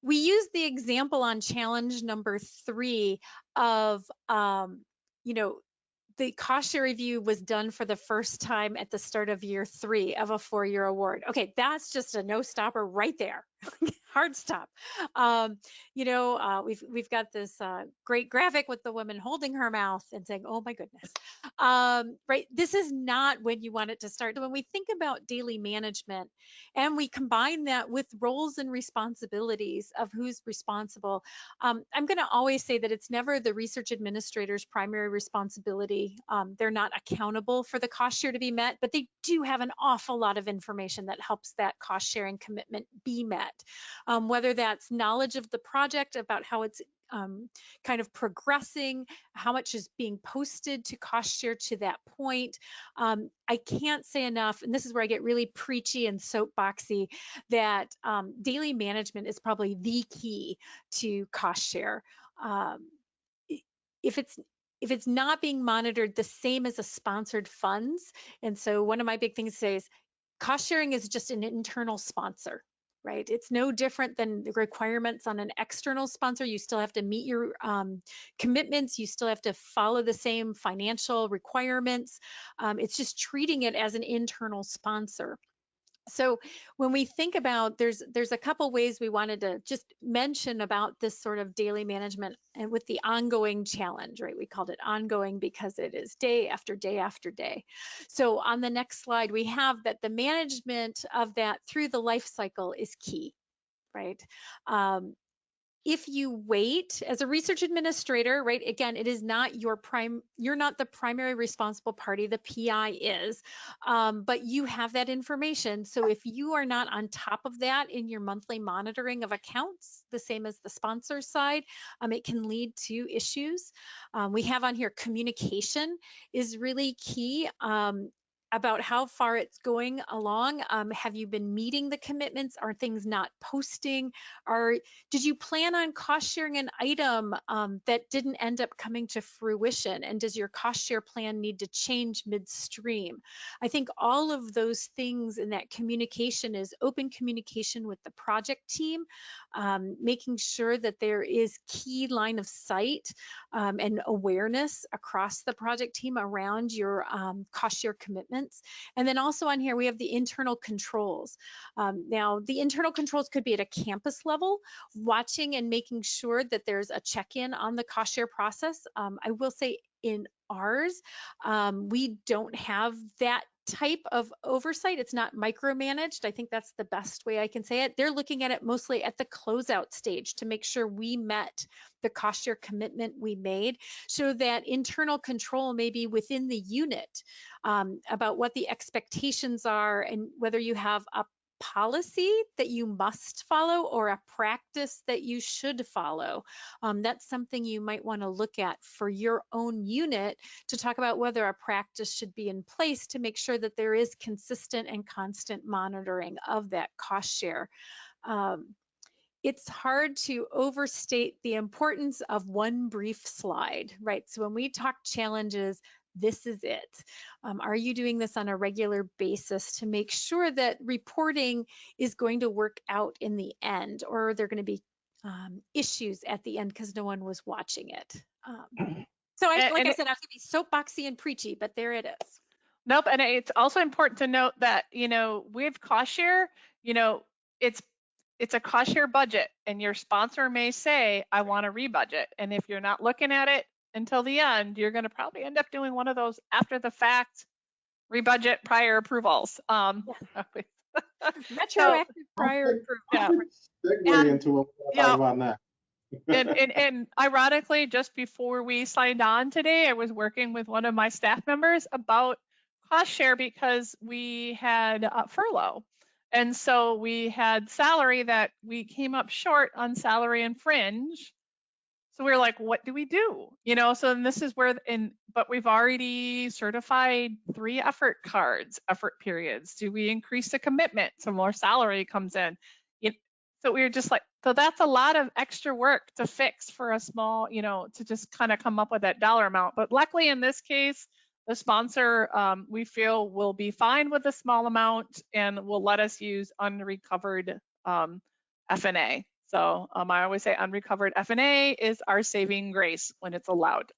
we use the example on challenge number 3 of, you know, the cost share review was done for the first time at the start of year 3 of a 4-year award. Okay, that's just a no stopper right there. Hard stop. We've got this great graphic with the woman holding her mouth and saying, "Oh my goodness." Right. This is not when you want it to start. When we think about daily management and we combine that with roles and responsibilities of who's responsible, I'm going to always say that it's never the research administrator's primary responsibility. They're not accountable for the cost share to be met, but they do have an awful lot of information that helps that cost sharing commitment be met. Whether that's knowledge of the project about how it's kind of progressing, how much is being posted to cost share to that point. I can't say enough, and this is where I get really preachy and soapboxy, that daily management is probably the key to cost share. If it's not being monitored the same as a sponsored funds, and so one of my big things to say is cost sharing is just an internal sponsor. Right? It's no different than the requirements on an external sponsor. You still have to meet your commitments. You still have to follow the same financial requirements. It's just treating it as an internal sponsor. So when we think about, there's a couple ways we wanted to just mention about this sort of daily management and with the ongoing challenge, right? We called it ongoing because it is day after day after day. So on the next slide, we have that the management of that through the life cycle is key, right? If you wait as a research administrator, right, again, it is not you're not the primary responsible party, the PI is, but you have that information. So if you are not on top of that in your monthly monitoring of accounts, the same as the sponsor side, it can lead to issues. We have on here communication is really key. About how far it's going along. Have you been meeting the commitments? Are things not posting? Did you plan on cost sharing an item that didn't end up coming to fruition? And does your cost share plan need to change midstream? I think all of those things in that communication is open communication with the project team, making sure that there is key line of sight and awareness across the project team around your cost share commitments. And then also on here, we have the internal controls. Now, the internal controls could be at a campus level, watching and making sure that there's a check-in on the cost share process. I will say in ours, we don't have that type of oversight. It's not micromanaged. I think that's the best way I can say it. They're looking at it mostly at the closeout stage to make sure we met the cost share commitment we made, so that internal control may be within the unit about what the expectations are and whether you have a policy that you must follow or a practice that you should follow. That's something you might want to look at for your own unit to talk about whether a practice should be in place to make sure that there is consistent and constant monitoring of that cost share. It's hard to overstate the importance of one brief slide, right? So when we talk challenges, this is it. Are you doing this on a regular basis to make sure that reporting is going to work out in the end, or are there going to be issues at the end because no one was watching it? So I was going to be soapboxy and preachy, but there it is. Nope, and it's also important to note that, with cost share, it's a cost share budget, and your sponsor may say, I want to rebudget. And if you're not looking at it until the end, you're going to probably end up doing one of those after the fact rebudget prior approvals. Retroactive prior approval. Segue into what we'll talk about now. and ironically, just before we signed on today, I was working with one of my staff members about cost share because we had furlough. And so we had salary that we came up short on salary and fringe. So we were like, what do we do? So then this is where, but we've already certified 3 effort periods. Do we increase the commitment so more salary comes in? So we were just like, so that's a lot of extra work to fix for a small, to just kind of come up with that dollar amount. But luckily in this case, the sponsor, we feel, will be fine with a small amount and will let us use unrecovered F&A. So I always say unrecovered F&A is our saving grace when it's allowed.